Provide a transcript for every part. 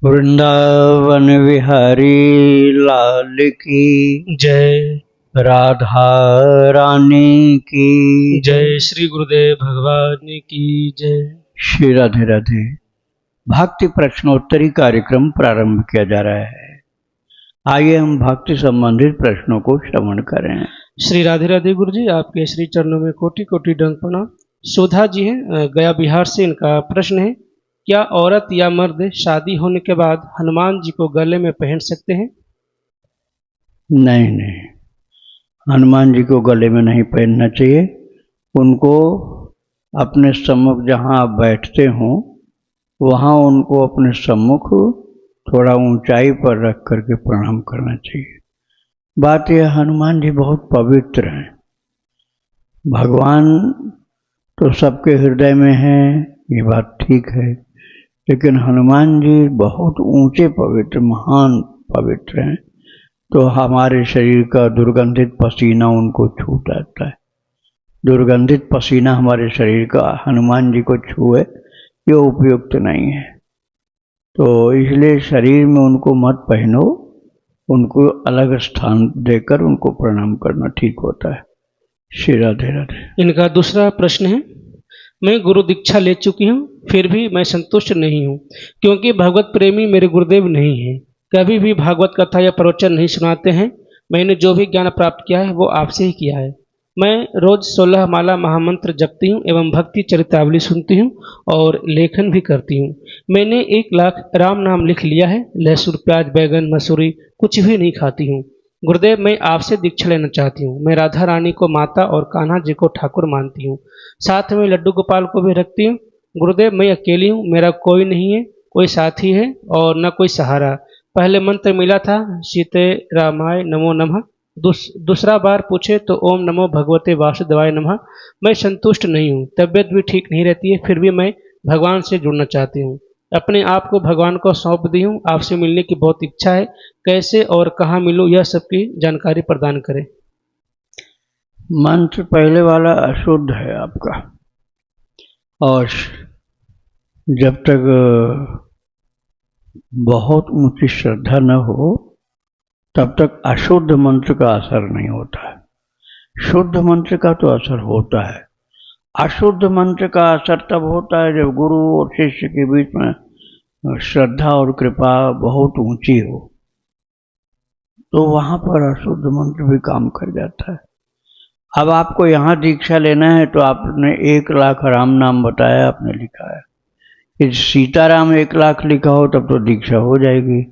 वृंदावन विहारी लाल की जय। राधा रानी की जय। श्री गुरुदेव भगवान की जय। श्री राधे राधे। भक्ति प्रश्नोत्तरी कार्यक्रम प्रारंभ किया जा रहा है। आइए हम भक्ति संबंधित प्रश्नों को श्रवण करें। श्री राधे राधे गुरु जी, आपके श्री चरणों में कोटि कोटि दंड प्रणाम। सुधा जी हैं गया बिहार से, इनका प्रश्न है, क्या औरत या मर्द शादी होने के बाद हनुमान जी को गले में पहन सकते हैं? नहीं नहीं, हनुमान जी को गले में नहीं पहनना चाहिए। उनको अपने सम्मुख जहाँ आप बैठते हों वहाँ उनको अपने सम्मुख थोड़ा ऊंचाई पर रख करके प्रणाम करना चाहिए। बात यह, हनुमान जी बहुत पवित्र हैं। भगवान तो सबके हृदय में हैं, ये बात ठीक है, लेकिन हनुमान जी बहुत ऊंचे पवित्र, महान पवित्र हैं। तो हमारे शरीर का दुर्गंधित पसीना उनको छू जाता है। दुर्गंधित पसीना हमारे शरीर का हनुमान जी को छुए, ये उपयुक्त नहीं है। तो इसलिए शरीर में उनको मत पहनो, उनको अलग स्थान देकर उनको प्रणाम करना ठीक होता है। श्री राधे राधे। इनका दूसरा प्रश्न है, मैं गुरु दीक्षा ले चुकी हूँ, फिर भी मैं संतुष्ट नहीं हूँ, क्योंकि भगवत प्रेमी मेरे गुरुदेव नहीं हैं। कभी भी भागवत कथा या प्रवचन नहीं सुनाते हैं। मैंने जो भी ज्ञान प्राप्त किया है वो आपसे ही किया है। मैं रोज 16 माला महामंत्र जपती हूँ एवं भक्ति चरितावली सुनती हूँ और लेखन भी करती हूँ। मैंने 1 लाख राम नाम लिख लिया है। लहसुन प्याज बैगन मसूरी कुछ भी नहीं खाती हूँ। गुरुदेव, मैं आपसे दीक्षा लेना चाहती हूँ। मैं राधा रानी को माता और कान्हा जी को ठाकुर मानती हूँ। साथ में लड्डू गोपाल को भी रखती हूँ। गुरुदेव, मैं अकेली हूँ, मेरा कोई नहीं है, कोई साथी है और न कोई सहारा। पहले मंत्र मिला था सीते रामाय नमो नमः, दूसरा बार पूछे तो ओम नमो भगवते वासुदेवाय नमः। मैं संतुष्ट नहीं हूँ, तबीयत भी ठीक नहीं रहती है, फिर भी मैं भगवान से जुड़ना चाहती हूँ। अपने आप को भगवान को सौंप दी हूँ। आपसे मिलने की बहुत इच्छा है। कैसे और कहाँ मिलूँ, यह सबकी जानकारी प्रदान करें। मंत्र पहले वाला अशुद्ध है आपका, और जब तक बहुत ऊंची श्रद्धा न हो तब तक अशुद्ध मंत्र का असर नहीं होता है। शुद्ध मंत्र का तो असर होता है। अशुद्ध मंत्र का असर तब होता है जब गुरु और शिष्य के बीच में श्रद्धा और कृपा बहुत ऊंची हो, तो वहां पर अशुद्ध मंत्र भी काम कर जाता है। अब आपको यहाँ दीक्षा लेना है तो आपने 1 लाख राम नाम बताया, आपने लिखा है। यदि सीताराम 1 लाख लिखा हो तब तो दीक्षा हो जाएगी,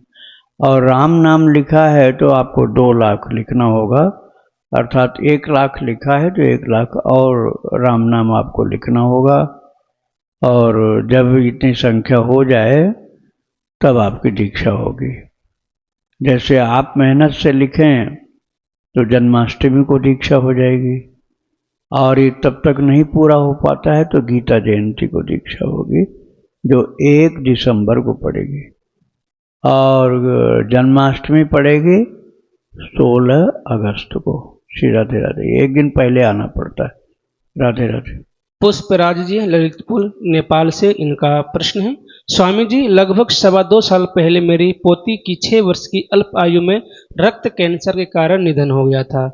और राम नाम लिखा है तो आपको 2 लाख लिखना होगा। अर्थात 1 लाख लिखा है तो 1 लाख और राम नाम आपको लिखना होगा, और जब इतनी संख्या हो जाए तब आपकी दीक्षा होगी। जैसे आप मेहनत से लिखें तो जन्माष्टमी को दीक्षा हो जाएगी, और ये तब तक नहीं पूरा हो पाता है तो गीता जयंती को दीक्षा होगी, जो 1 दिसंबर को पड़ेगी, और जन्माष्टमी पड़ेगी 16 अगस्त को। श्री राधे राधे। 1 दिन पहले आना पड़ता है। राधे राधे। पुष्पराज जी ललितपुर नेपाल से, इनका प्रश्न है, स्वामी जी, लगभग 2.25 साल पहले मेरी पोती की 6 वर्ष की अल्प आयु में रक्त कैंसर के कारण निधन हो गया था।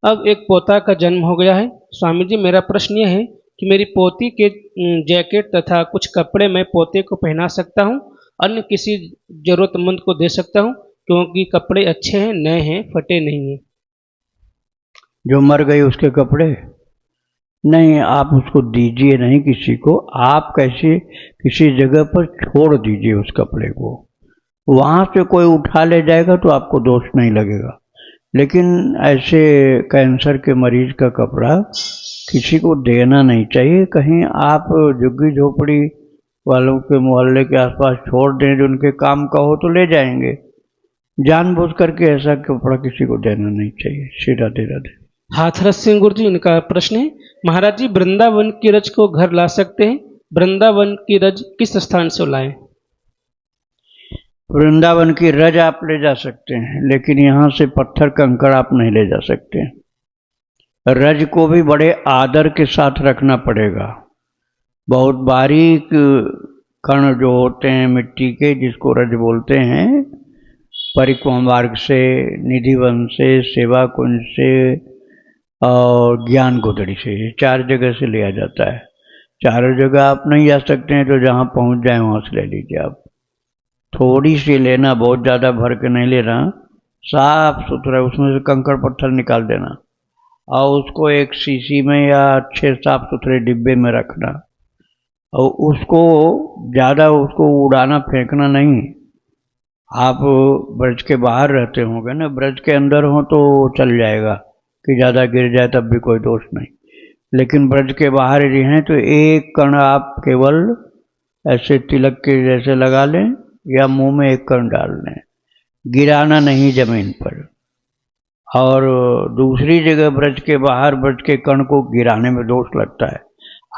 अब एक पोता का जन्म हो गया है। स्वामी जी, मेरा प्रश्न यह है कि मेरी पोती के जैकेट तथा कुछ कपड़े मैं पोते को पहना सकता हूँ, अन्य किसी जरूरतमंद को दे सकता हूँ, क्योंकि कपड़े अच्छे हैं, नए हैं, फटे नहीं हैं। जो मर गई उसके कपड़े नहीं, आप उसको दीजिए नहीं किसी को। आप कैसे किसी जगह पर छोड़ दीजिए उस कपड़े को, वहां से कोई उठा ले जाएगा तो आपको दोष नहीं लगेगा। लेकिन ऐसे कैंसर के मरीज का कपड़ा किसी को देना नहीं चाहिए। कहीं आप झुग्गी झोपड़ी वालों के मोहल्ले के आसपास छोड़ दें, जो उनके काम का हो तो ले जाएंगे। जानबूझ करके ऐसा कपड़ा किसी को देना नहीं चाहिए। श्री राधे राधे। हाथरस सिंह गुरु जी, इनका प्रश्न है, महाराज जी, वृंदावन की रज को घर ला सकते हैं? वृंदावन की रज किस स्थान से लाएं? वृंदावन की रज आप ले जा सकते हैं, लेकिन यहाँ से पत्थर कंकड़ आप नहीं ले जा सकते। रज को भी बड़े आदर के साथ रखना पड़ेगा। बहुत बारीक कण जो होते हैं मिट्टी के, जिसको रज बोलते हैं, परिक्रमा मार्ग से, निधिवन से, सेवा कुंज से और ज्ञान गोदड़ी से, ये 4 जगह से लिया जाता है। 4 जगह आप नहीं जा सकते हैं तो जहाँ पहुँच जाए वहाँ से ले लीजिए आप। थोड़ी सी लेना, बहुत ज़्यादा भर के नहीं लेना, साफ सुथरा, उसमें से कंकड़ पत्थर निकाल देना और उसको एक शीशी में या अच्छे साफ सुथरे डिब्बे में रखना, और उसको ज़्यादा उसको उड़ाना फेंकना नहीं। आप ब्रज के बाहर रहते होंगे ना, ब्रज के अंदर हो तो चल जाएगा कि ज़्यादा गिर जाए तब भी कोई दोष नहीं, लेकिन ब्रज के बाहर यदि हैं तो एक कण आप केवल ऐसे तिलक के जैसे लगा लें या मुंह में एक कण डाल लें, गिराना नहीं जमीन पर। और दूसरी जगह ब्रज के बाहर ब्रज के कण को गिराने में दोष लगता है।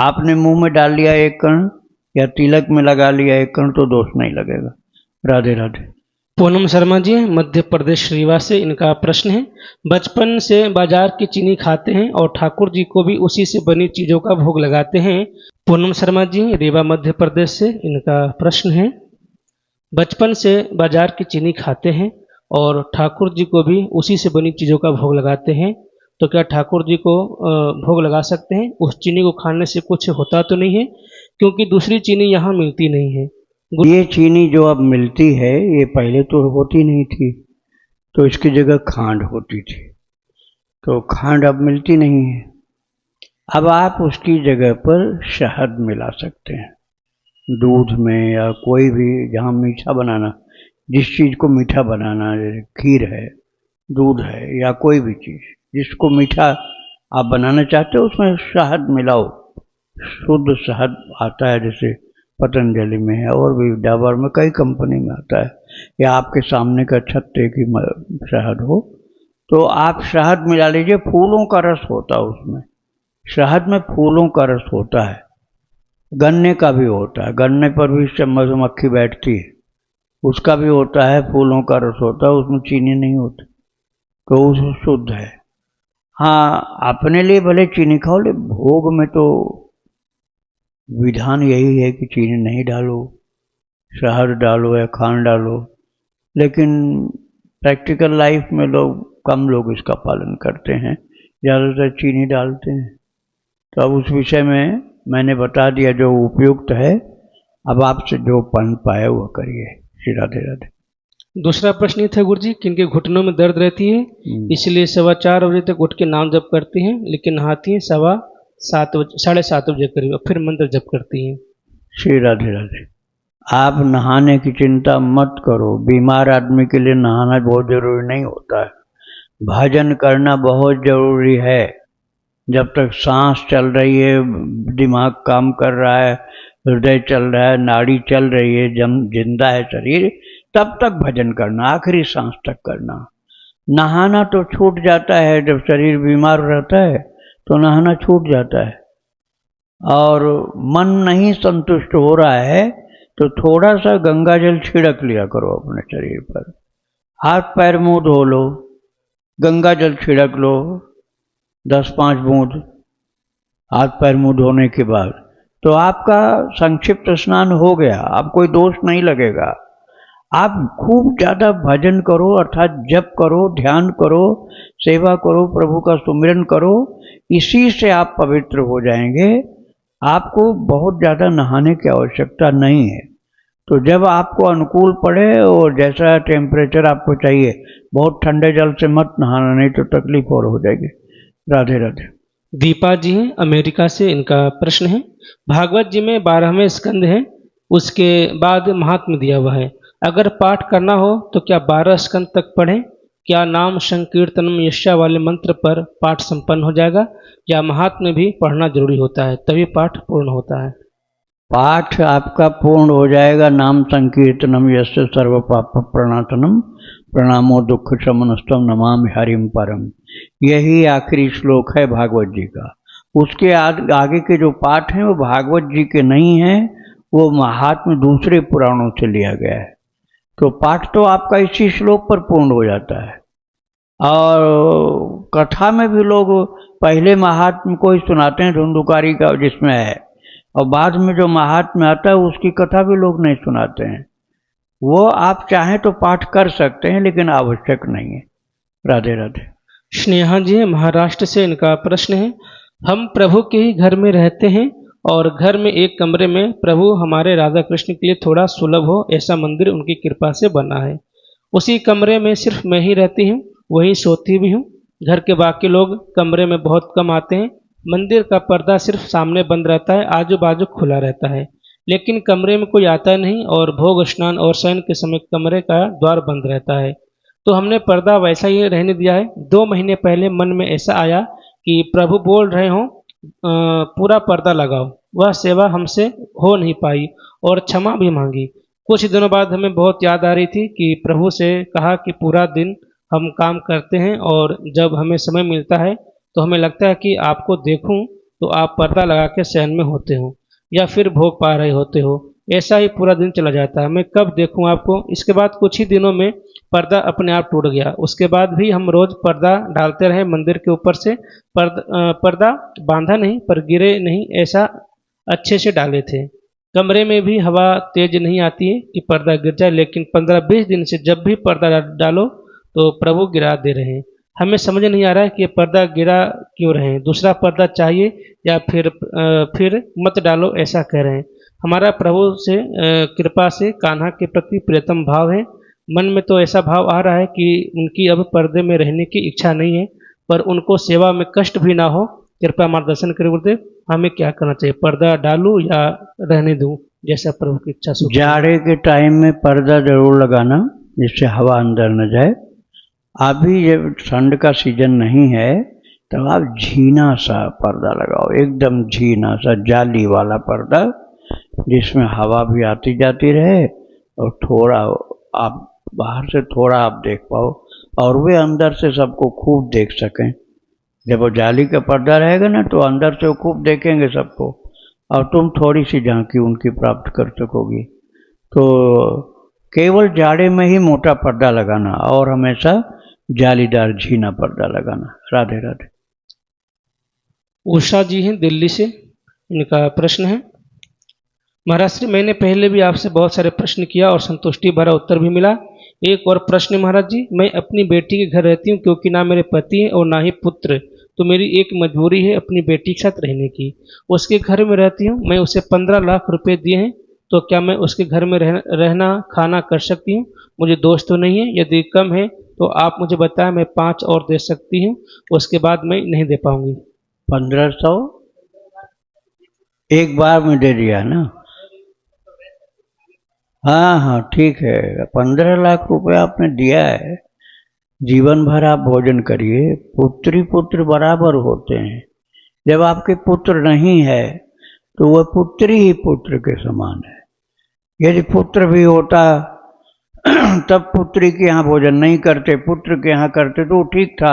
आपने मुंह में डाल लिया एक कण या तिलक में लगा लिया एक कण तो दोष नहीं लगेगा। राधे राधे। पूनम शर्मा जी मध्य प्रदेश रीवा से, इनका प्रश्न है, बचपन से बाजार की चीनी खाते हैं और ठाकुर जी को भी उसी से बनी चीजों का भोग लगाते हैं। पूनम शर्मा जी रीवा मध्य प्रदेश से, इनका प्रश्न है, बचपन से बाजार की चीनी खाते हैं और ठाकुर जी को भी उसी से बनी चीजों का भोग लगाते हैं, तो क्या ठाकुर जी को भोग लगा सकते हैं? उस चीनी को खाने से कुछ होता तो नहीं है, क्योंकि दूसरी चीनी यहाँ मिलती नहीं है। ये चीनी जो अब मिलती है ये पहले तो होती नहीं थी, तो इसकी जगह खांड होती थी, तो खांड अब मिलती नहीं है। अब आप उसकी जगह पर शहद मिला सकते हैं दूध में, या कोई भी जहाँ मीठा बनाना, जिस चीज़ को मीठा बनाना, जैसे खीर है, दूध है, या कोई भी चीज़ जिसको मीठा आप बनाना चाहते हो उसमें शहद मिलाओ। शुद्ध शहद आता है, जैसे पतंजलि में है और भी डाबर में, कई कंपनी में आता है, या आपके सामने का छत्ते की शहद हो तो आप शहद मिला लीजिए। फूलों का रस होता है उसमें, शहद में फूलों का रस होता है, गन्ने का भी होता है, गन्ने पर भी मधुमक्खी बैठती है, उसका भी होता है, फूलों का रस होता है, उसमें चीनी नहीं होती, तो वो शुद्ध है। हाँ, अपने लिए भले चीनी खाओ, ले भोग में तो विधान यही है कि चीनी नहीं डालो, शहद डालो या खांड डालो, लेकिन प्रैक्टिकल लाइफ में कम लोग इसका पालन करते हैं, ज़्यादातर चीनी डालते हैं। तो अब उस विषय में मैंने बता दिया जो उपयुक्त है, अब आपसे जो पढ़ पाए वो करिए। श्री राधे राधे। दूसरा प्रश्न ये था गुरु जी, किनके घुटनों में दर्द रहती है, इसलिए 4:15 बजे तक उठ के नाम जप करती हैं, लेकिन नहाती हैं 7:30 बजे करीब, फिर मंत्र जप करती हैं। श्री राधे राधे। आप नहाने की चिंता मत करो, बीमार आदमी के लिए नहाना बहुत जरूरी नहीं होता है, भजन करना बहुत जरूरी है। जब तक सांस चल रही है, दिमाग काम कर रहा है, हृदय चल रहा है, नाड़ी चल रही है, जिंदा है शरीर, तब तक भजन करना, आखिरी सांस तक करना। नहाना तो छूट जाता है, जब शरीर बीमार रहता है तो नहाना छूट जाता है। और मन नहीं संतुष्ट हो रहा है तो थोड़ा सा गंगा जल छिड़क लिया करो अपने शरीर पर, हाथ पैर मुंह धो लो, गंगा जल छिड़क लो 10-5 बूंद हाथ पैर मुंह धोने के बाद, तो आपका संक्षिप्त स्नान हो गया, आप कोई दोष नहीं लगेगा। आप खूब ज़्यादा भजन करो, अर्थात जप करो, ध्यान करो, सेवा करो, प्रभु का सुमिरन करो, इसी से आप पवित्र हो जाएंगे। आपको बहुत ज़्यादा नहाने की आवश्यकता नहीं है। तो जब आपको अनुकूल पड़े और जैसा टेम्परेचर आपको चाहिए, बहुत ठंडे जल से मत नहाना, नहीं तो तकलीफ और हो जाएगी। राधे राधे। दीपा जी हैं अमेरिका से, इनका प्रश्न है, भागवत जी में 12वें स्कंद है, उसके बाद महात्म्य दिया हुआ है, अगर पाठ करना हो तो क्या 12 स्कंद तक पढ़ें? क्या नाम संकीर्तनम यशा वाले मंत्र पर पाठ संपन्न हो जाएगा, या महात्म्य भी पढ़ना जरूरी होता है तभी पाठ पूर्ण होता है? पाठ आपका पूर्ण हो जाएगा, नाम संकीर्तनम यस्य सर्व पाप प्रणातनम प्रणामो दुख शमनस्तम नमामि हरिम परम, यही आखिरी श्लोक है भागवत जी का। उसके आगे के जो पाठ हैं वो भागवत जी के नहीं हैं, वो महात्म्य दूसरे पुराणों से लिया गया है। तो पाठ तो आपका इसी श्लोक पर पूर्ण हो जाता है। और कथा में भी लोग पहले महात्म्य को ही सुनाते हैं, धुंधुकारी का जिसमें है, और बाद में जो महात्म्य आता है उसकी कथा भी लोग नहीं सुनाते हैं। वो आप चाहें तो पाठ कर सकते हैं, लेकिन आवश्यक नहीं है। राधे राधे। स्नेहा जी महाराष्ट्र से, इनका प्रश्न है, हम प्रभु के ही घर में रहते हैं और घर में एक कमरे में प्रभु हमारे राधा कृष्ण के लिए थोड़ा सुलभ हो ऐसा मंदिर उनकी कृपा से बना है। उसी कमरे में सिर्फ मैं ही रहती हूँ, वहीं सोती भी हूँ। घर के बाकी लोग कमरे में बहुत कम आते हैं। मंदिर का पर्दा सिर्फ सामने बंद रहता है, आजू बाजू खुला रहता है, लेकिन कमरे में कोई आता नहीं और भोग स्नान और शयन के समय कमरे का द्वार बंद रहता है। तो हमने पर्दा वैसा ही रहने दिया है। 2 महीने पहले मन में ऐसा आया कि प्रभु बोल रहे हों पूरा पर्दा लगाओ। वह सेवा हमसे हो नहीं पाई और क्षमा भी मांगी। कुछ दिनों बाद हमें बहुत याद आ रही थी कि प्रभु से कहा कि पूरा दिन हम काम करते हैं और जब हमें समय मिलता है तो हमें लगता है कि आपको देखूं तो आप पर्दा लगा के शयन में होते हो या फिर भोग पा रहे होते हो। ऐसा ही पूरा दिन चला जाता है, मैं कब देखूं आपको। इसके बाद कुछ ही दिनों में पर्दा अपने आप टूट गया। उसके बाद भी हम रोज पर्दा डालते रहे मंदिर के ऊपर से। पर्दा बांधा नहीं पर गिरे नहीं, ऐसा अच्छे से डाले थे। कमरे में भी हवा तेज नहीं आती है कि पर्दा गिर जाए, लेकिन 15-20 दिन से जब भी पर्दा डालो तो प्रभु गिरा दे रहे हैं। हमें समझ नहीं आ रहा है कि ये पर्दा गिरा क्यों रहे हैं, दूसरा पर्दा चाहिए या फिर मत डालो ऐसा कह रहे हैं। हमारा प्रभु से कृपा से कान्हा के प्रति प्रियतम भाव है। मन में तो ऐसा भाव आ रहा है कि उनकी अब पर्दे में रहने की इच्छा नहीं है, पर उनको सेवा में कष्ट भी ना हो। कृपया मार्गदर्शन करें गुरुदेव, हमें क्या करना चाहिए, पर्दा डालूं या रहने दूं, जैसा प्रभु की इच्छा सुख। जाड़े के टाइम में पर्दा जरूर लगाना जिससे हवा अंदर न जाए। अभी जब ठंड का सीजन नहीं है तब आप झीना सा पर्दा लगाओ, एकदम झीना सा जाली वाला पर्दा जिसमें हवा भी आती जाती रहे और थोड़ा आप बाहर से थोड़ा आप देख पाओ और वे अंदर से सबको खूब देख सकें। जब वो जाली का पर्दा रहेगा ना तो अंदर से वो खूब देखेंगे सबको और तुम थोड़ी सी झांकी उनकी प्राप्त कर सकोगी। तो केवल जाड़े में ही मोटा पर्दा लगाना और हमेशा जालीदार झीना पर्दा लगाना। राधे राधे। उषा जी हैं दिल्ली से, इनका प्रश्न है, महाराज श्री मैंने पहले भी आपसे बहुत सारे प्रश्न किया और संतुष्टि भरा उत्तर भी मिला। एक और प्रश्न है महाराज जी, मैं अपनी बेटी के घर रहती हूँ क्योंकि ना मेरे पति हैं और ना ही पुत्र, तो मेरी एक मजबूरी है अपनी बेटी के साथ रहने की। उसके घर में रहती हूँ, मैं उसे 15 लाख रुपए दिए हैं, तो क्या मैं उसके घर में रहना खाना कर सकती हूँ? मुझे दोस्त तो नहीं है, यदि कम है तो आप मुझे बताएं, मैं 5 और दे सकती हूँ, उसके बाद मैं नहीं दे पाऊंगी। 1500 एक बार में दे दिया ना? हाँ हाँ ठीक है, 15 लाख रुपए आपने दिया है, जीवन भर आप भोजन करिए। पुत्री पुत्र बराबर होते हैं। जब आपके पुत्र नहीं है तो वह पुत्री ही पुत्र के समान है। यदि पुत्र भी होता तब पुत्री के यहाँ भोजन नहीं करते, पुत्र के यहाँ करते तो ठीक था।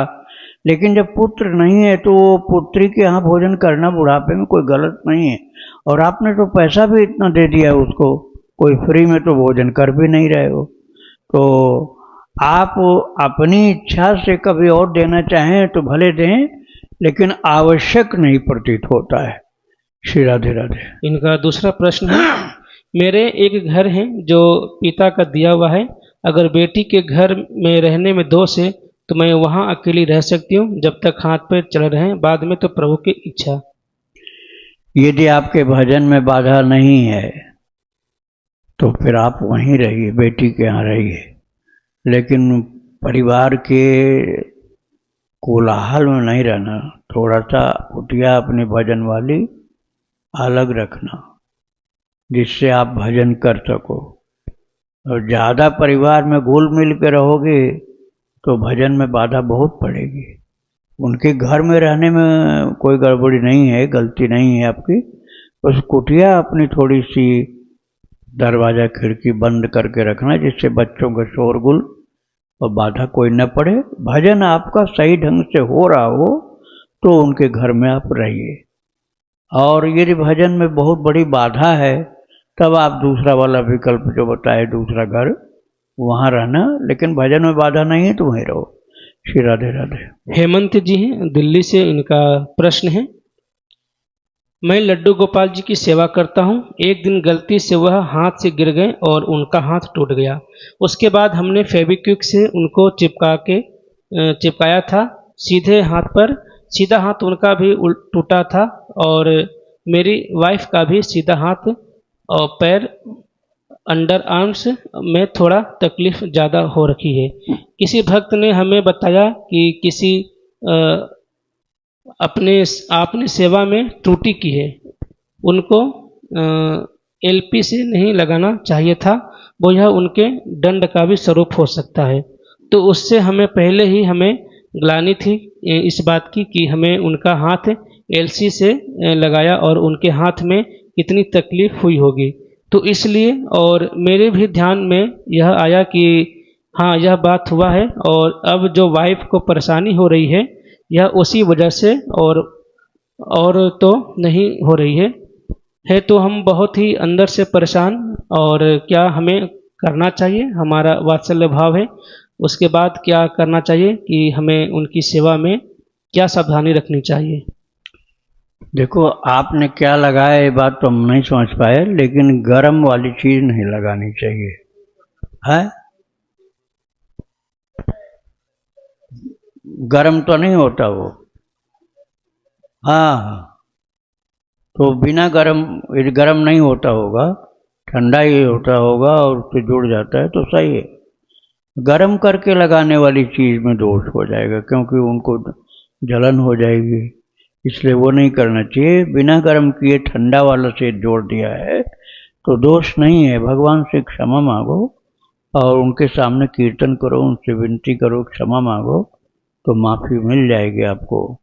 लेकिन जब पुत्र नहीं है तो पुत्री के यहाँ भोजन करना बुढ़ापे में कोई गलत नहीं है। और आपने तो पैसा भी इतना दे दिया उसको, कोई फ्री में तो भोजन कर भी नहीं रहे हो। तो आप अपनी इच्छा से कभी और देना चाहें तो भले दें, लेकिन आवश्यक नहीं प्रतीत होता है। श्री राधे राधे। इनका दूसरा प्रश्न है, मेरे एक घर है जो पिता का दिया हुआ है, अगर बेटी के घर में रहने में दोष है तो मैं वहाँ अकेली रह सकती हूँ जब तक हाथ पैर चल रहे हैं, बाद में तो प्रभु की इच्छा। यदि आपके भजन में बाधा नहीं है तो फिर आप वहीं रहिए, बेटी के यहाँ रहिए, लेकिन परिवार के कोलाहल में नहीं रहना। थोड़ा सा कुटिया अपनी भजन वाली अलग रखना जिससे आप भजन कर सको। और ज़्यादा परिवार में घुल मिल के रहोगे तो भजन में बाधा बहुत पड़ेगी। उनके घर में रहने में कोई गड़बड़ी नहीं है, गलती नहीं है आपकी, बस कुटिया अपनी थोड़ी सी दरवाज़ा खिड़की बंद करके रखना जिससे बच्चों का शोरगुल और बाधा कोई न पड़े। भजन आपका सही ढंग से हो रहा हो तो उनके घर में आप रहिए। और यदि भजन में बहुत बड़ी बाधा है तब आप दूसरा वाला विकल्प जो बताए, दूसरा घर, वहाँ रहना। लेकिन भजन में बाधा नहीं है तो वहीं रहो। श्री राधे राधे। हेमंत जी हैं दिल्ली से, इनका प्रश्न है, मैं लड्डू गोपाल जी की सेवा करता हूँ। एक दिन गलती से वह हाथ से गिर गए और उनका हाथ टूट गया। उसके बाद हमने फेविक्विक से उनको चिपकाया था सीधे हाथ पर। सीधा हाथ उनका भी टूटा था और मेरी वाइफ का भी सीधा हाथ और पैर अंडर आर्म्स में थोड़ा तकलीफ ज़्यादा हो रखी है। किसी भक्त ने हमें बताया कि किसी अ, अपने आपने सेवा में त्रुटि की है, उनको एलपी से नहीं लगाना चाहिए था, वो यह उनके दंड का भी स्वरूप हो सकता है। तो उससे हमें पहले ही हमें ग्लानि थी इस बात की कि हमें उनका हाथ एलसी से लगाया और उनके हाथ में कितनी तकलीफ हुई होगी। तो इसलिए और मेरे भी ध्यान में यह आया कि हाँ यह बात हुआ है और अब जो वाइफ को परेशानी हो रही है यह उसी वजह से और तो नहीं हो रही है तो हम बहुत ही अंदर से परेशान। और क्या हमें करना चाहिए, हमारा वात्सल्य भाव है, उसके बाद क्या करना चाहिए कि हमें उनकी सेवा में क्या सावधानी रखनी चाहिए। देखो, आपने क्या लगाया ये बात तो हम नहीं समझ पाए, लेकिन गर्म वाली चीज नहीं लगानी चाहिए है। गर्म तो नहीं होता वो। हाँ हाँ, तो बिना गर्म, ये गर्म नहीं होता होगा, ठंडा ही होता होगा और उससे जुड़ जाता है तो सही है। गर्म करके लगाने वाली चीज में दोष हो जाएगा, क्योंकि उनको जलन हो जाएगी, इसलिए वो नहीं करना चाहिए। बिना गर्म किए ठंडा वाला से जोड़ दिया है तो दोष नहीं है। भगवान से क्षमा मांगो और उनके सामने कीर्तन करो, उनसे विनती करो, क्षमा मांगो, तो माफ़ी मिल जाएगी आपको।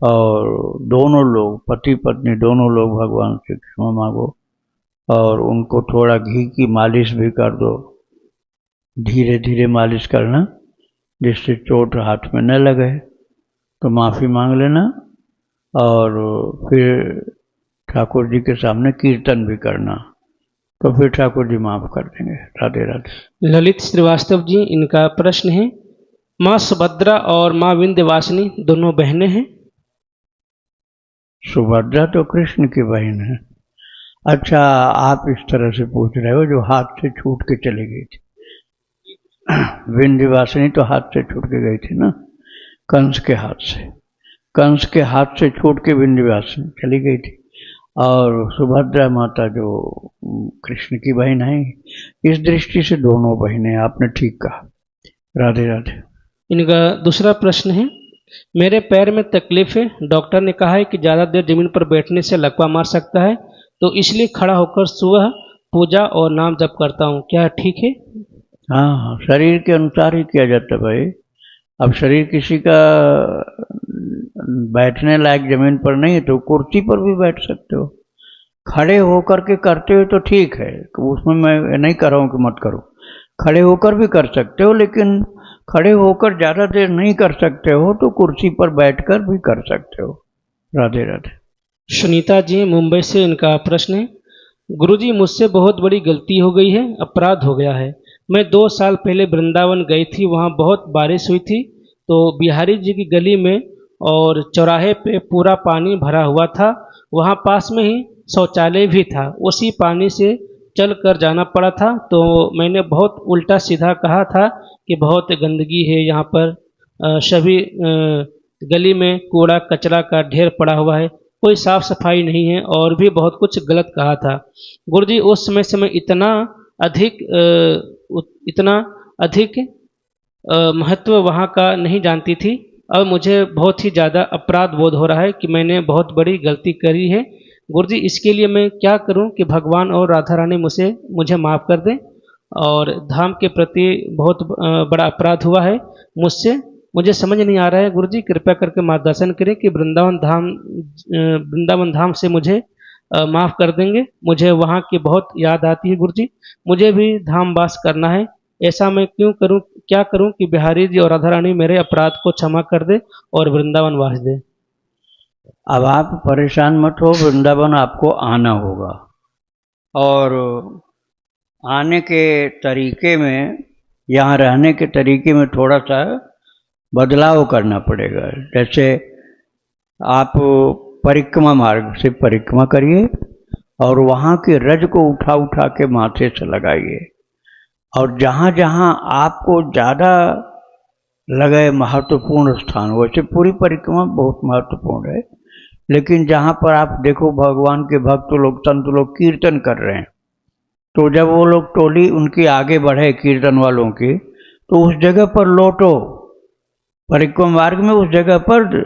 और दोनों लोग, पति पत्नी दोनों लोग भगवान से क्षमा मांगो और उनको थोड़ा घी की मालिश भी कर दो, धीरे धीरे मालिश करना, जिससे चोट हाथ में न लगे। तो माफ़ी मांग लेना और फिर ठाकुर जी के सामने कीर्तन भी करना, तो फिर ठाकुर जी माफ़ कर देंगे। राधे राधे। ललित श्रीवास्तव जी, इनका प्रश्न है, माँ सुभद्रा और माँ विंध्यवासिनी दोनों बहनें हैं। सुभद्रा तो कृष्ण की बहन है। अच्छा, आप इस तरह से पूछ रहे हो जो हाथ से छूट के चली गई थी। विंध्यवासिनी तो हाथ से छूट के गई थी ना, कंस के हाथ से। कंस के हाथ से छूट के विंध्यवासिनी चली गई थी। और सुभद्रा माता जो कृष्ण की बहन है, इस दृष्टि से दोनों बहनें, आपने ठीक कहा। राधे राधे। इनका दूसरा प्रश्न है, मेरे पैर में तकलीफ है, डॉक्टर ने कहा है कि ज़्यादा देर जमीन पर बैठने से लकवा मार सकता है, तो इसलिए खड़ा होकर सुबह पूजा और नाम जप करता हूँ, क्या ठीक है? हाँ हाँ, शरीर के अनुसार ही किया जाता है भाई। अब शरीर किसी का बैठने लायक जमीन पर नहीं है तो कुर्सी पर भी बैठ सकते हो। खड़े होकर के करते हो तो ठीक है, उसमें मैं नहीं कह रहा हूँ कि मत करो, खड़े होकर भी कर सकते हो, लेकिन खड़े होकर ज़्यादा देर नहीं कर सकते हो तो कुर्सी पर बैठकर भी कर सकते हो। राधे राधे। सुनीता जी मुंबई से, इनका प्रश्न है, गुरुजी मुझसे बहुत बड़ी गलती हो गई है, अपराध हो गया है। मैं 2 साल पहले वृंदावन गई थी, वहाँ बहुत बारिश हुई थी, तो बिहारी जी की गली में और चौराहे पे पूरा पानी भरा हुआ था। वहाँ पास में ही शौचालय भी था, उसी पानी से चल कर जाना पड़ा था। तो मैंने बहुत उल्टा सीधा कहा था कि बहुत गंदगी है यहाँ पर, सभी गली में कूड़ा कचरा का ढेर पड़ा हुआ है, कोई साफ सफाई नहीं है, और भी बहुत कुछ गलत कहा था। गुरुजी उस समय से मैं इतना अधिक महत्व वहाँ का नहीं जानती थी। अब मुझे बहुत ही ज़्यादा अपराध बोध हो रहा है कि मैंने बहुत बड़ी गलती करी है। गुरुजी इसके लिए मैं क्या करूं कि भगवान और राधा रानी मुझे माफ़ कर दें, और धाम के प्रति बहुत बड़ा अपराध हुआ है मुझसे, मुझे समझ नहीं आ रहा है। गुरुजी कृपया करके मार्गदर्शन करें कि वृंदावन धाम से मुझे माफ़ कर देंगे। मुझे वहाँ की बहुत याद आती है गुरुजी, मुझे भी धाम वास करना है। ऐसा मैं क्या करूं कि बिहारी जी और राधा रानी मेरे अपराध को क्षमा कर दे और वृंदावन वास दे। अब आप परेशान मत हो, वृंदावन आपको आना होगा और आने के तरीके में, यहाँ रहने के तरीके में थोड़ा सा बदलाव करना पड़ेगा। जैसे आप परिक्रमा मार्ग से परिक्रमा करिए और वहाँ के रज को उठा उठा के माथे से लगाइए। और जहाँ जहाँ आपको ज़्यादा लगे महत्वपूर्ण स्थान, वैसे पूरी परिक्रमा बहुत महत्वपूर्ण है, लेकिन जहाँ पर आप देखो भगवान के भक्त लोग, संत लोग कीर्तन कर रहे हैं, तो जब वो लोग टोली उनकी आगे बढ़े कीर्तन वालों की, तो उस जगह पर लौटो, परिक्रमा मार्ग में उस जगह पर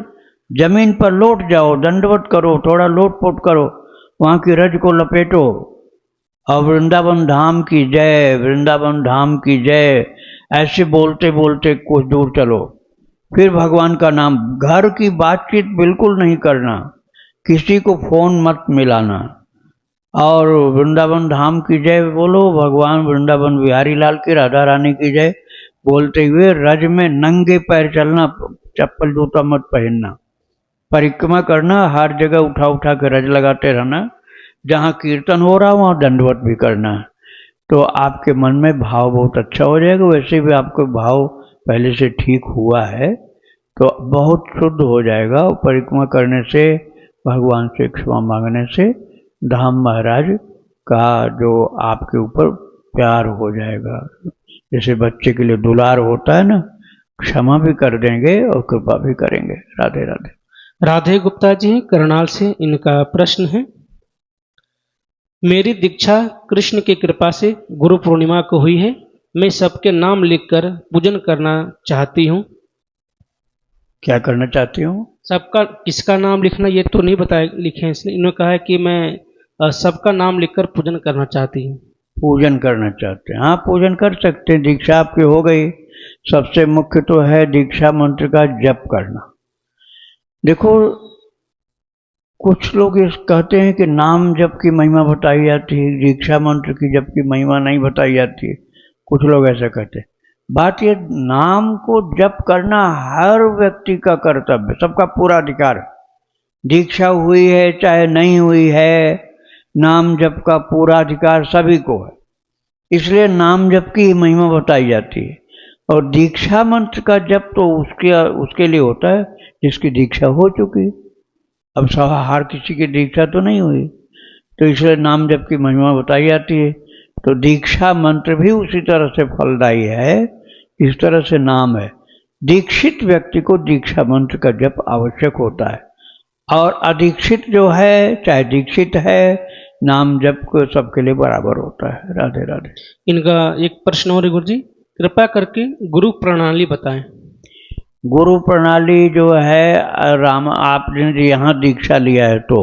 जमीन पर लौट जाओ, दंडवत करो, थोड़ा लोटपोट करो, वहाँ की रज को लपेटो और वृंदावन धाम की जय, वृंदावन धाम की जय ऐसे बोलते बोलते कुछ दूर चलो। फिर भगवान का नाम, घर की बातचीत बिल्कुल नहीं करना, किसी को फोन मत मिलाना, और वृंदावन धाम की जय बोलो, भगवान वृंदावन बिहारी लाल की, राधा रानी की जय बोलते हुए रज में नंगे पैर चलना, चप्पल जूता मत पहनना, परिक्रमा करना, हर जगह उठा उठा के रज लगाते रहना, जहाँ कीर्तन हो रहा वहाँ दंडवत भी करना। तो आपके मन में भाव बहुत अच्छा हो जाएगा। वैसे भी आपको भाव पहले से ठीक हुआ है तो बहुत शुद्ध हो जाएगा। परिक्रमा करने से, भगवान से क्षमा मांगने से धाम महाराज का जो आपके ऊपर प्यार हो जाएगा। जैसे बच्चे के लिए दुलार होता है ना, क्षमा भी कर देंगे और कृपा भी करेंगे। राधे राधे। राधे गुप्ता जी करनाल से, इनका प्रश्न है, मेरी दीक्षा कृष्ण की कृपा से गुरु पूर्णिमा को हुई है। मैं सबके नाम लिखकर पूजन करना चाहती हूँ। क्या करना चाहती हूँ? सबका, किसका नाम लिखना ये तो नहीं बताया, लिखे हैं इसने। इन्होंने कहा है कि मैं सबका नाम लिखकर पूजन करना चाहती हूँ। पूजन करना चाहते हैं? हाँ, पूजन कर सकते हैं। दीक्षा आपकी हो गई। सबसे मुख्य तो है दीक्षा मंत्र का जप करना। देखो, कुछ लोग इस कहते हैं कि नाम जप की महिमा बताई जाती है, दीक्षा मंत्र की जप की महिमा नहीं बताई जाती है। कुछ लोग ऐसा कहते हैं। बात ये, नाम को जप करना हर व्यक्ति का कर्तव्य, सबका पूरा अधिकार। दीक्षा हुई है चाहे नहीं हुई है, नाम जप का पूरा अधिकार सभी को है। इसलिए नाम जप की महिमा बताई जाती है। और दीक्षा मंत्र का जप तो उसके लिए होता है जिसकी दीक्षा हो चुकी। अब हर किसी की दीक्षा तो नहीं हुई, तो इसलिए नाम जप की महिमा बताई जाती है। तो दीक्षा मंत्र भी उसी तरह से फलदायी है, इस तरह से नाम है। दीक्षित व्यक्ति को दीक्षा मंत्र का जप आवश्यक होता है, और अदीक्षित जो है, चाहे दीक्षित है, नाम जप को सबके लिए बराबर होता है। राधे राधे। इनका एक प्रश्न और है, गुरु जी कृपया करके गुरु प्रणाली बताएं। गुरु प्रणाली जो है, राम, आपने यहाँ दीक्षा लिया है तो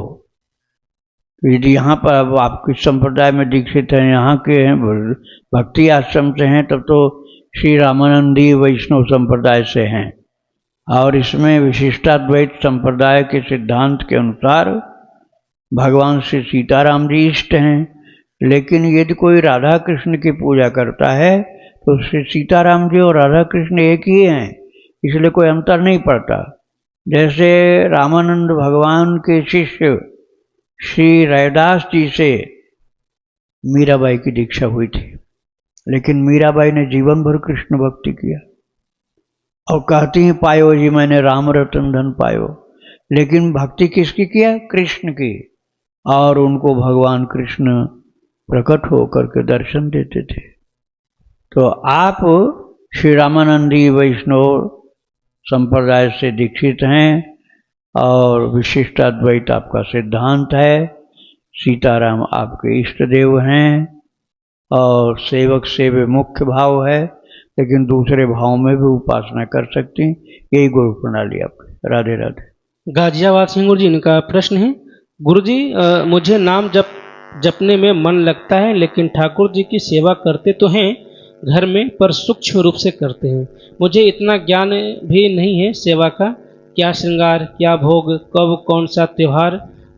यदि यहाँ पर आप किस संप्रदाय में दीक्षित हैं, यहाँ के हैं, भक्ति आश्रम से हैं, तब तो श्री रामानंदी वैष्णव संप्रदाय से हैं। और इसमें विशिष्टाद्वैत संप्रदाय के सिद्धांत के अनुसार भगवान श्री सीताराम जी इष्ट हैं। लेकिन यदि कोई राधा कृष्ण की पूजा करता है तो श्री सीताराम जी और राधा कृष्ण एक ही हैं, इसलिए कोई अंतर नहीं पड़ता। जैसे रामानंद भगवान के शिष्य श्री रैदास जी से मीराबाई की दीक्षा हुई थी, लेकिन मीराबाई ने जीवन भर कृष्ण भक्ति किया और कहती हैं, पायो जी मैंने राम रतन धन पायो। लेकिन भक्ति किसकी किया? कृष्ण की। और उनको भगवान कृष्ण प्रकट होकर के दर्शन देते थे। तो आप श्री रामानंदी वैष्णव संप्रदाय से दीक्षित हैं और विशिष्टाद्वैत आपका सिद्धांत है। सीताराम आपके इष्ट देव हैं और सेवक सेवे मुख्य भाव है, लेकिन दूसरे भाव में भी उपासना कर सकती हैं। यही गुरु प्रणाली आपकी। राधे राधे। गाजियाबाद से गुरु जी, इनका प्रश्न है, गुरु जी मुझे नाम जपने में मन लगता है, लेकिन ठाकुर जी की सेवा करते तो हैं घर में, पर सूक्ष्म रूप से करते हैं। मुझे इतना ज्ञान भी नहीं है सेवा का, क्या श्रृंगार, क्या भोग, कब कौन सा त्यौहार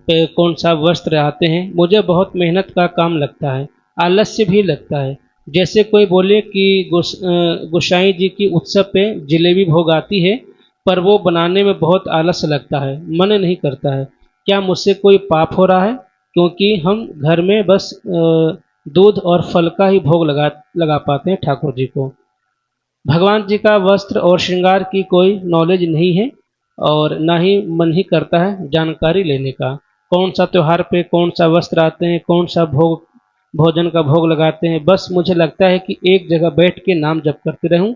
पे कौन सा वस्त्र आते हैं। मुझे बहुत मेहनत का काम लगता है, आलस्य भी लगता है। जैसे कोई बोले कि गोसाई जी की उत्सव पे जलेबी भोग आती है, पर वो बनाने में बहुत आलस लगता है, मन नहीं करता है। क्या मुझसे कोई पाप हो रहा है? क्योंकि हम घर में बस दूध और फल का ही भोग लगा पाते हैं ठाकुर जी को। भगवान जी का वस्त्र और श्रृंगार की कोई नॉलेज नहीं है। और ना ही मन ही करता है जानकारी लेने का। कौन सा त्योहार पे कौन सा वस्त्र आते हैं, कौन सा भोजन का भोग लगाते हैं, बस मुझे लगता है कि एक जगह बैठ के नाम जप करते रहूं।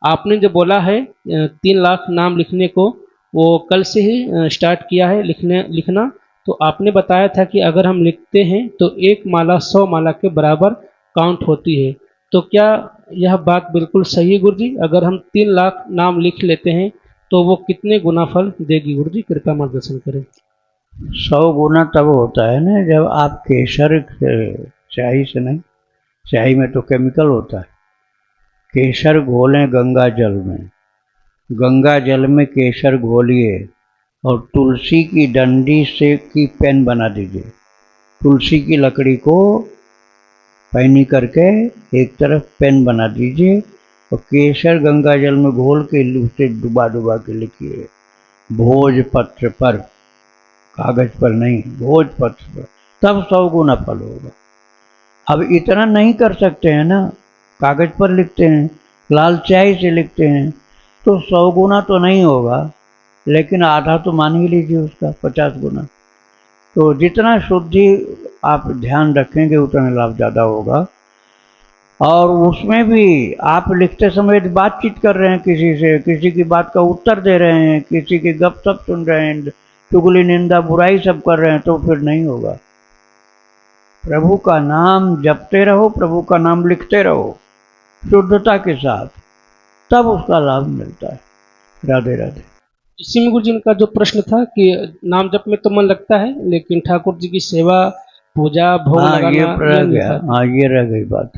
आपने जो बोला है 3 लाख नाम लिखने को, वो कल से ही स्टार्ट किया है लिखना। तो आपने बताया था कि अगर हम लिखते हैं तो एक माला 100 माला के बराबर काउंट होती है। तो क्या यह बात बिल्कुल सही है गुरुजी? अगर हम 3 लाख नाम लिख लेते हैं तो वो कितने गुना फल देगी गुरुजी? कृपया मार्गदर्शन करें। 100 गुना तब होता है ना जब आप केसर स्याही से नहीं, स्याही में तो केमिकल होता है। केसर घोलें गंगा जल में, गंगा जल में केसर घोलिए और तुलसी की डंडी से की पेन बना दीजिए। तुलसी की लकड़ी को पैनी करके एक तरफ पेन बना दीजिए और केसर गंगा जल में घोल के उसे डुबा डुबा के लिखिए। भोजपत्र पर, कागज पर नहीं, भोजपत्र पर, तब 100 गुना फल होगा। अब इतना नहीं कर सकते हैं ना, कागज पर लिखते हैं, लाल स्याही से लिखते हैं, तो 100 गुना तो नहीं होगा, लेकिन आधा तो मान ही लीजिए उसका, 50 गुना। तो जितना शुद्धि आप ध्यान रखेंगे उतना लाभ ज़्यादा होगा। और उसमें भी आप लिखते समय बातचीत कर रहे हैं किसी से, किसी की बात का उत्तर दे रहे हैं, किसी की गपशप सुन रहे हैं, चुगली निंदा बुराई सब कर रहे हैं, तो फिर नहीं होगा। प्रभु का नाम जपते रहो, प्रभु का नाम लिखते रहो शुद्धता के साथ, तब उसका लाभ मिलता है। राधे राधे। इसी में गुरुजी इनका जो प्रश्न था कि नाम जप में तो मन लगता है लेकिन ठाकुर जी की सेवा, पूजा, भोग हाँ, ये लगाना रह नहीं गया। पाती। हाँ, ये रह गई बात।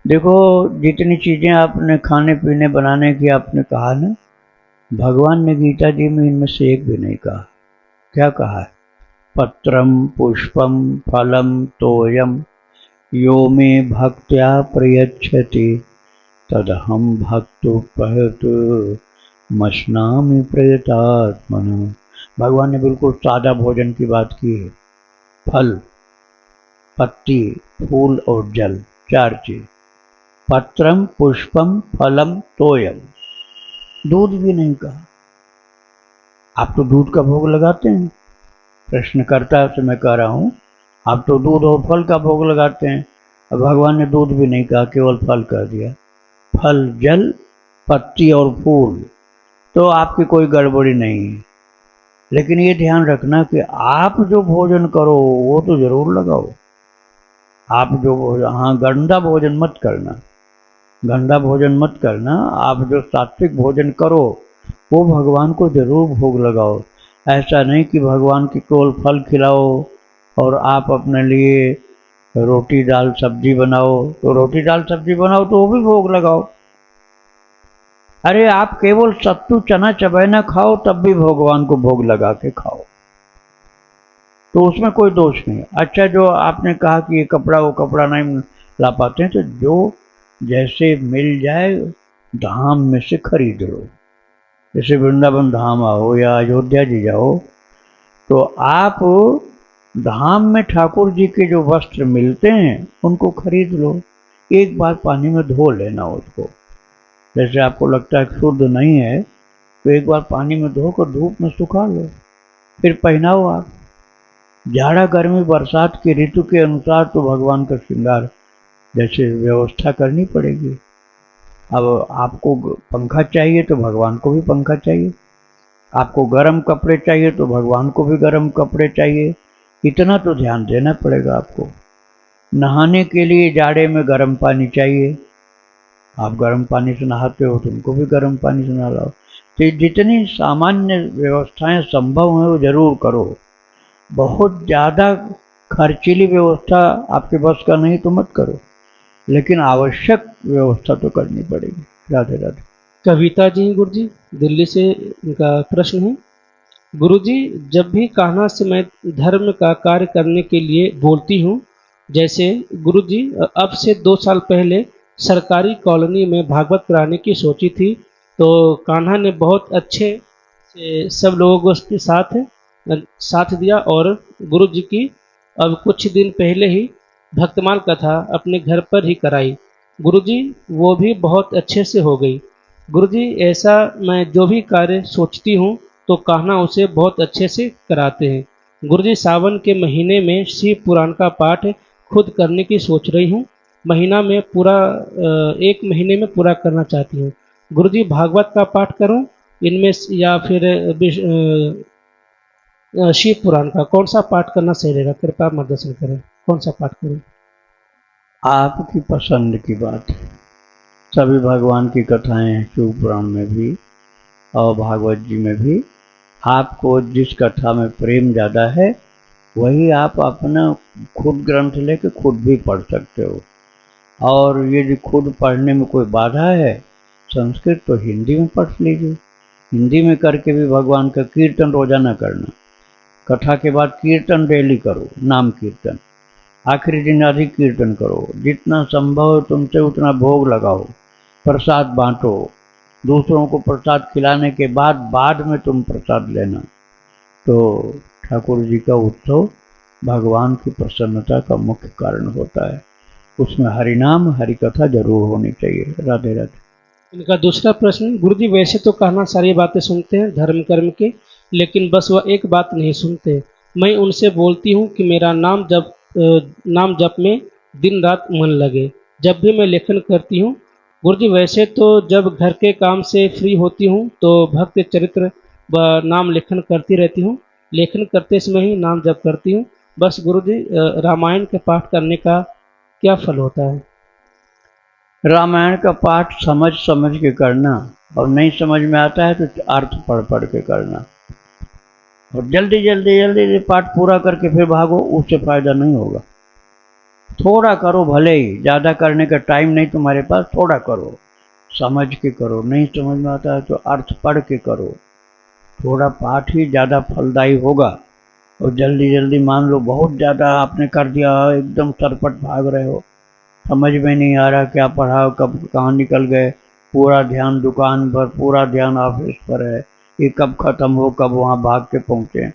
देखो, जितनी चीजें आपने खाने पीने बनाने की आपने कहा ना, भगवान ने गीता जी में इनमें से एक भी नहीं कहा। क्या कहा है? पत्रम पुष्पम फलम तोयम यो मे भक्त्या प्रयच्छति तदहम भक्तोपहत मश्नामि प्रयतात्मन। भगवान ने बिल्कुल सादा भोजन की बात की है। फल, पत्ती, फूल और जल, 4 चीज। पत्रम पुष्पम फलम तोयम। दूध भी नहीं कहा। आप तो दूध का भोग लगाते हैं, प्रश्नकर्ता से मैं कह रहा हूं, आप तो दूध और फल का भोग लगाते हैं। अब भगवान ने दूध भी नहीं कहा, केवल फल कह दिया। फल, जल, पत्ती और फूल, तो आपकी कोई गड़बड़ी नहीं है। लेकिन ये ध्यान रखना कि आप जो भोजन करो वो तो जरूर लगाओ। आप जो हाँ, गंदा भोजन मत करना, गंदा भोजन मत करना। आप जो सात्विक भोजन करो वो भगवान को जरूर भोग लगाओ। ऐसा नहीं कि भगवान की केवल फल खिलाओ और आप अपने लिए रोटी दाल सब्जी बनाओ। तो रोटी दाल सब्जी बनाओ तो वो भी भोग लगाओ। अरे आप केवल सत्तू चना चबैना खाओ तब भी भगवान को भोग लगा के खाओ, तो उसमें कोई दोष नहीं। अच्छा, जो आपने कहा कि ये कपड़ा वो कपड़ा नहीं ला पाते हैं, तो जो जैसे मिल जाए धाम में से खरीद लो। जैसे वृंदावन धाम आओ या अयोध्या जी जाओ, तो आप धाम में ठाकुर जी के जो वस्त्र मिलते हैं उनको खरीद लो। एक बार पानी में धो लेना उसको। जैसे आपको लगता है शुद्ध नहीं है, तो एक बार पानी में धोकर धूप में सुखा लो, फिर पहनाओ आप। जाड़ा गर्मी बरसात की ऋतु के अनुसार तो भगवान का श्रृंगार जैसे व्यवस्था करनी पड़ेगी। अब आपको पंखा चाहिए तो भगवान को भी पंखा चाहिए, आपको गर्म कपड़े चाहिए तो भगवान को भी गर्म कपड़े चाहिए। इतना तो ध्यान देना पड़ेगा आपको। नहाने के लिए जाड़े में गर्म पानी चाहिए, आप गर्म पानी से नहाते हो तो उनको भी गर्म पानी से नहलाओ। तो जितनी सामान्य व्यवस्थाएं संभव हैं वो जरूर करो। बहुत ज़्यादा खर्चीली व्यवस्था आपके बस का नहीं तो मत करो, लेकिन आवश्यक व्यवस्था तो करनी पड़ेगी। राधे राधे। कविता जी गुरुजी दिल्ली से इनका प्रश्न है। गुरुजी, जब भी कान्हा से मैं धर्म का कार्य करने के लिए बोलती हूँ, जैसे गुरुजी अब से 2 साल पहले सरकारी कॉलोनी में भागवत कराने की सोची थी, तो कान्हा ने बहुत अच्छे से सब लोगों को उसके साथ दिया और गुरुजी की अब कुछ दिन पहले ही भक्तमाल कथा अपने घर पर ही कराई। गुरुजी वो भी बहुत अच्छे से हो गई। गुरुजी, ऐसा मैं जो भी कार्य सोचती हूँ तो कान्हा उसे बहुत अच्छे से कराते हैं। गुरुजी सावन के महीने में शिव पुराण का पाठ खुद करने की सोच रही हूँ। महीना में पूरा 1 महीने में पूरा करना चाहती हूँ। गुरुजी भागवत का पाठ करूँ इनमें या फिर शिव पुराण का कौन सा पाठ करना सही रहेगा? कृपया मार्गदर्शन करें, कौन सा पाठ करूँ? आपकी पसंद की बात है। सभी भगवान की कथाएं हैं शिव पुराण में भी और भागवत जी में भी। आपको जिस कथा में प्रेम ज़्यादा है वही आप अपना खुद ग्रंथ लेके खुद भी पढ़ सकते हो। और ये जो खुद पढ़ने में कोई बाधा है, संस्कृत तो हिंदी में पढ़ लीजिए। हिंदी में करके भी भगवान का कीर्तन रोजाना करना। कथा के बाद कीर्तन डेली करो, नाम कीर्तन। आखिरी दिन अधिक कीर्तन करो, जितना संभव हो तुमसे उतना भोग लगाओ, प्रसाद बांटो। दूसरों को प्रसाद खिलाने के बाद में तुम प्रसाद लेना। तो ठाकुर जी का उत्सव भगवान की प्रसन्नता का मुख्य कारण होता है। उसमें हरिनाम हरि कथा जरूर होनी चाहिए। राधे राधे। इनका दूसरा प्रश्न, गुरुजी वैसे तो कान्हा सारी बातें सुनते हैं धर्म कर्म के, लेकिन बस वह एक बात नहीं सुनते। मैं उनसे बोलती हूँ कि मेरा नाम जप में दिन रात मन लगे। जब भी मैं लेखन करती हूँ, गुरुजी वैसे तो जब घर के काम से फ्री होती हूँ तो भक्त चरित्र व नाम लेखन करती रहती हूँ। लेखन करते समय ही नाम जप करती हूँ। बस गुरुजी रामायण के पाठ करने का क्या फल होता है? रामायण का पाठ समझ समझ के करना, और नहीं समझ में आता है तो अर्थ पढ़ पढ़ के करना। और जल्दी जल्दी जल्दी पाठ पूरा करके फिर भागो, उससे फायदा नहीं होगा। थोड़ा करो, भले ही ज़्यादा करने का टाइम नहीं तुम्हारे पास, थोड़ा करो, समझ के करो। नहीं समझ में आता है तो अर्थ पढ़ के करो। थोड़ा पाठ ही ज़्यादा फलदायी होगा। और जल्दी जल्दी मान लो बहुत ज़्यादा आपने कर दिया, एकदम सरपट भाग रहे हो, समझ में नहीं आ रहा क्या पढ़ा, कब कहाँ निकल गए, पूरा ध्यान दुकान पर, पूरा ध्यान ऑफिस पर है, ये कब खत्म हो, कब वहाँ भाग के पहुँचे,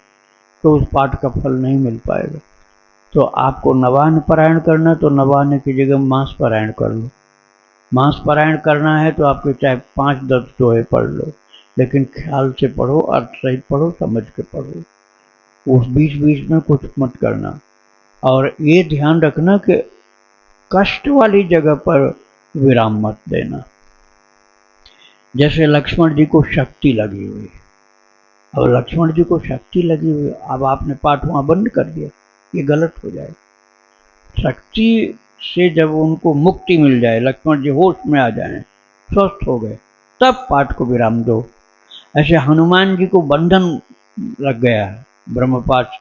तो उस पाठ का फल नहीं मिल पाएगा। तो आपको नवान्न पारायण करना, तो नवान्न की जगह मास पारायण कर लो। मास पारायण करना है तो आपके चाहे 5-10 दोहे पढ़ लो, लेकिन ख्याल से पढ़ो, अर्थ सहित पढ़ो, समझ के पढ़ो। उस बीच बीच में कुछ मत करना। और ये ध्यान रखना कि कष्ट वाली जगह पर विराम मत देना। जैसे लक्ष्मण जी को शक्ति लगी हुई, और लक्ष्मण जी को शक्ति लगी हुई, अब आपने पाठ वहां बंद कर दिया, ये गलत हो जाए। शक्ति से जब उनको मुक्ति मिल जाए, लक्ष्मण जी होश में आ जाएं, स्वस्थ हो गए, तब पाठ को विराम दो। ऐसे हनुमान जी को बंधन लग गया, ब्रह्मपाश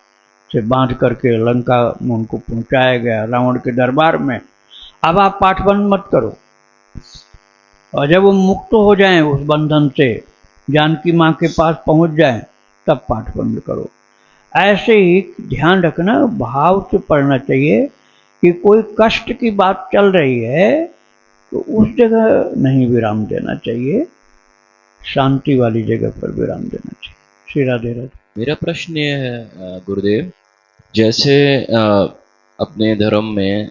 से बांध करके लंका में उनको पहुंचाया गया रावण के दरबार में। अब आप पाठ बंद मत करो, और जब वो मुक्त हो जाएं उस बंधन से, जानकी माँ के पास पहुंच जाएं, तब पाठ बंद करो। ऐसे ही ध्यान रखना, भाव से पढ़ना चाहिए कि कोई कष्ट की बात चल रही है तो उस जगह नहीं विराम देना चाहिए, शांति वाली जगह पर विराम देना चाहिए। श्री राधे राधे। मेरा प्रश्न ये है गुरुदेव, जैसे अपने धर्म में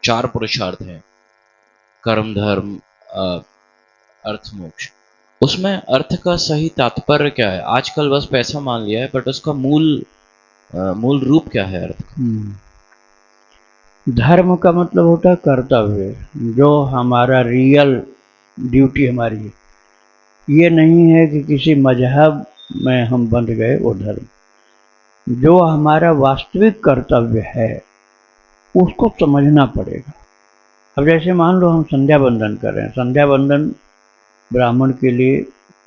4 पुरुषार्थ हैं, कर्म धर्म अर्थ मोक्ष। उसमें अर्थ का सही तात्पर्य क्या है? आजकल बस पैसा मान लिया है, बट उसका मूल रूप क्या है अर्थ का? धर्म का मतलब होता है कर्तव्य, जो हमारा रियल ड्यूटी हमारी है। ये नहीं है कि किसी मजहब में हम बंध गए वो धर्म। जो हमारा वास्तविक कर्तव्य है उसको समझना पड़ेगा। अब जैसे मान लो हम संध्या बंदन कर रहे हैं, संध्या बंदन ब्राह्मण के लिए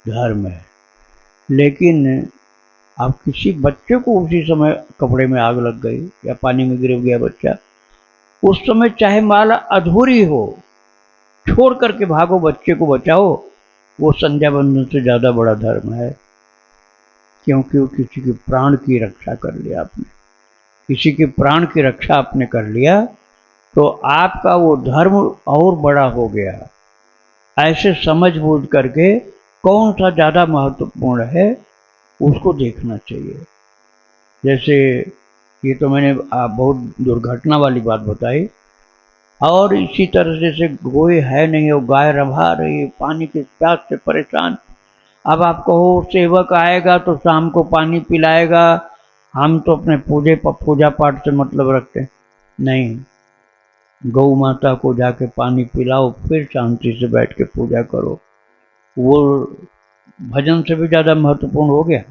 धर्म है, लेकिन अब किसी बच्चे को उसी समय कपड़े में आग लग गई या पानी में गिर गया बच्चा, उस समय चाहे माला अधूरी हो, छोड़ करके भागो, बच्चे को बचाओ, वो संध्या बंदन से ज़्यादा बड़ा धर्म है। क्योंकि वो किसी के प्राण की रक्षा कर लिया आपने, किसी के प्राण की रक्षा आपने कर लिया, तो आपका वो धर्म और बड़ा हो गया। ऐसे समझ बूझ करके कौन सा ज़्यादा महत्वपूर्ण है उसको देखना चाहिए। जैसे ये तो मैंने बहुत दुर्घटना वाली बात बताई, और इसी तरह जैसे कोई है नहीं, वो गाय रभा रही है, पानी के प्यास से परेशान, अब आप कहो सेवक आएगा तो शाम को पानी पिलाएगा, हम तो अपने पूजा पाठ से मतलब रखते हैं। नहीं, गौ माता को जाके पानी पिलाओ, फिर शांति से बैठ के पूजा करो। वो भजन से भी ज़्यादा महत्वपूर्ण हो गया।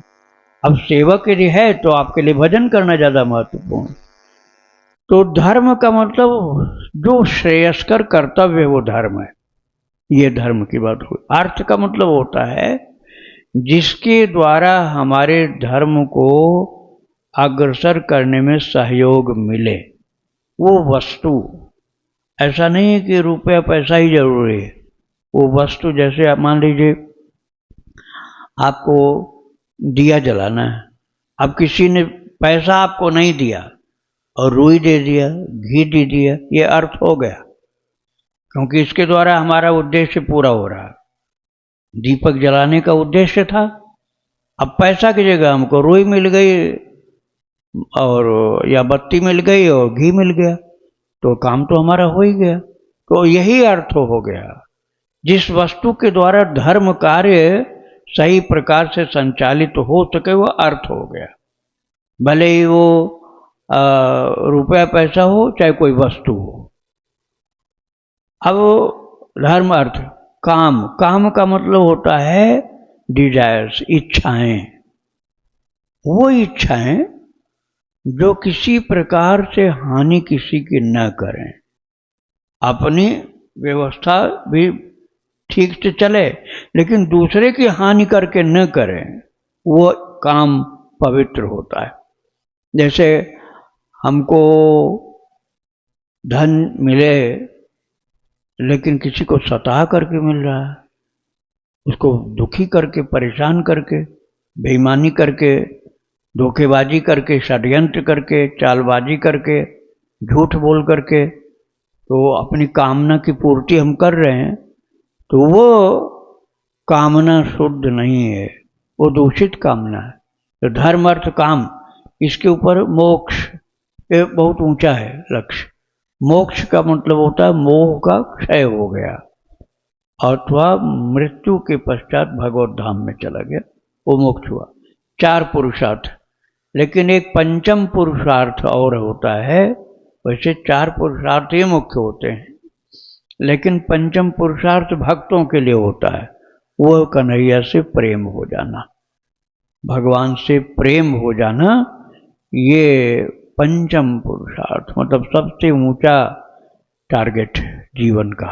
अब सेवक यदि है तो आपके लिए भजन करना ज़्यादा महत्वपूर्ण। तो धर्म का मतलब जो श्रेयस्कर कर्तव्य है वो धर्म है। ये धर्म की बात हुई। अर्थ का मतलब होता है जिसके द्वारा हमारे धर्म को अग्रसर करने में सहयोग मिले, वो वस्तु। ऐसा नहीं है कि रुपया पैसा ही जरूरी है, वो वस्तु। जैसे आप मान लीजिए आपको दिया जलाना है, अब किसी ने पैसा आपको नहीं दिया और रुई दे दिया, घी दे दिया, ये अर्थ हो गया, क्योंकि इसके द्वारा हमारा उद्देश्य पूरा हो रहा है। दीपक जलाने का उद्देश्य था, अब पैसा की जगह हमको रुई मिल गई और या बत्ती मिल गई और घी मिल गया, तो काम तो हमारा हो ही गया। तो यही अर्थ हो गया। जिस वस्तु के द्वारा धर्म कार्य सही प्रकार से संचालित हो सके वो अर्थ हो गया, भले ही वो रुपया पैसा हो चाहे कोई वस्तु हो। अब धर्म अर्थ काम, काम का मतलब होता है डिजायर्स, इच्छाएं। वो इच्छाएं जो किसी प्रकार से हानि किसी की न करें, अपनी व्यवस्था भी ठीक से चले लेकिन दूसरे की हानि करके न करें, वो काम पवित्र होता है। जैसे हमको धन मिले लेकिन किसी को सता करके मिल रहा है, उसको दुखी करके, परेशान करके, बेईमानी करके, धोखेबाजी करके, षड्यंत्र करके, चालबाजी करके, झूठ बोल करके, तो अपनी कामना की पूर्ति हम कर रहे हैं, तो वो कामना शुद्ध नहीं है, वो दूषित कामना है। तो धर्म अर्थ काम, इसके ऊपर मोक्ष, ये बहुत ऊंचा है लक्ष्य। मोक्ष का मतलब होता है मोह का क्षय हो गया अथवा मृत्यु के पश्चात भगवत धाम में चला गया, वो मोक्ष हुआ। 4 पुरुषार्थ, लेकिन एक पंचम पुरुषार्थ और होता है। वैसे 4 पुरुषार्थ ही मुख्य होते हैं, लेकिन पंचम पुरुषार्थ भक्तों के लिए होता है, वो कन्हैया से प्रेम हो जाना, भगवान से प्रेम हो जाना। ये पंचम पुरुषार्थ मतलब सबसे ऊंचा टारगेट जीवन का।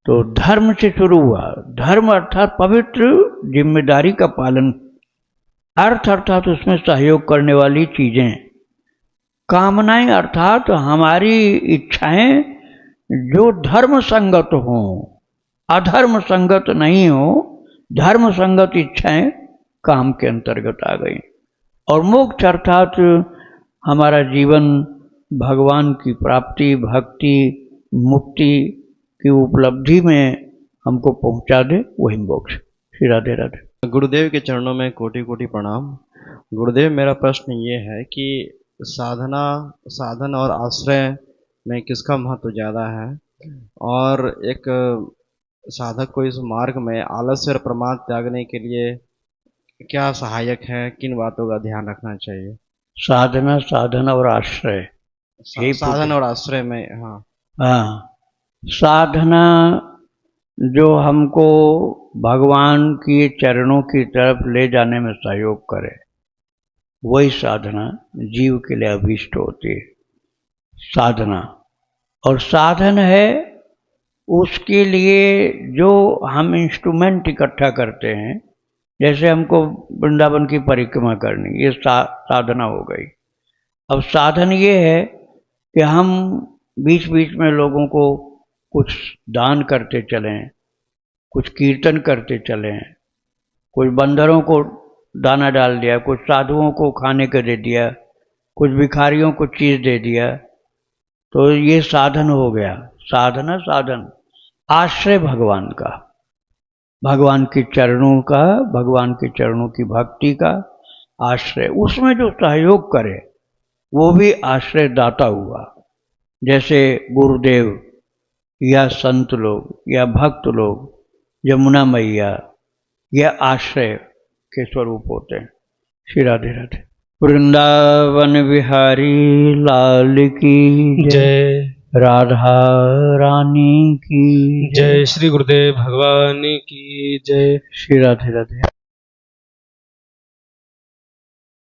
तो धर्म से शुरू हुआ। धर्म अर्थात पवित्र जिम्मेदारी का पालन, अर्थ अर्थात उसमें सहयोग करने वाली चीजें, कामनाएं अर्थात हमारी इच्छाएं जो धर्म संगत हों, अधर्म संगत नहीं हो, धर्म संगत इच्छाएं काम के अंतर्गत आ गई। और मोक्ष अर्थात हमारा जीवन भगवान की प्राप्ति, भक्ति, मुक्ति की उपलब्धि में हमको पहुंचा दे, वही मोक्ष। श्री राधे राधे। गुरुदेव के चरणों में कोटि कोटि प्रणाम। गुरुदेव, मेरा प्रश्न ये है कि साधन और आश्रय में किसका महत्व ज़्यादा है, और एक साधक को इस मार्ग में आलस्य और प्रमाद त्यागने के लिए क्या सहायक है, किन बातों का ध्यान रखना चाहिए? साधना, साधन और आश्रय, साधन और आश्रय में, हाँ, साधना जो हमको भगवान के चरणों की तरफ ले जाने में सहयोग करे, वही साधना जीव के लिए अभीष्ट होती है। साधना और साधन है उसके लिए जो हम इंस्ट्रूमेंट इकट्ठा करते हैं, जैसे हमको वृंदावन की परिक्रमा करनी, ये साधना हो गई। अब साधन ये है कि हम बीच बीच में लोगों को कुछ दान करते चलें, कुछ कीर्तन करते चलें, कुछ बंदरों को दाना डाल दिया, कुछ साधुओं को खाने को दे दिया, कुछ भिखारियों को चीज़ दे दिया, तो ये साधन हो गया। साधना, साधन। आश्रय भगवान का, भगवान के चरणों का, भगवान के चरणों की भक्ति का आश्रय, उसमें जो सहयोग करे वो भी आश्रय दाता हुआ। जैसे गुरुदेव या संत लोग या भक्त लोग, यमुना मैया यह आश्रय के स्वरूप होते हैं। श्री राधे राधे। वृंदावन बिहारी लाल की जय। राधा रानी की जय। श्री गुरुदेव भगवान की जय। श्री राधे राधे।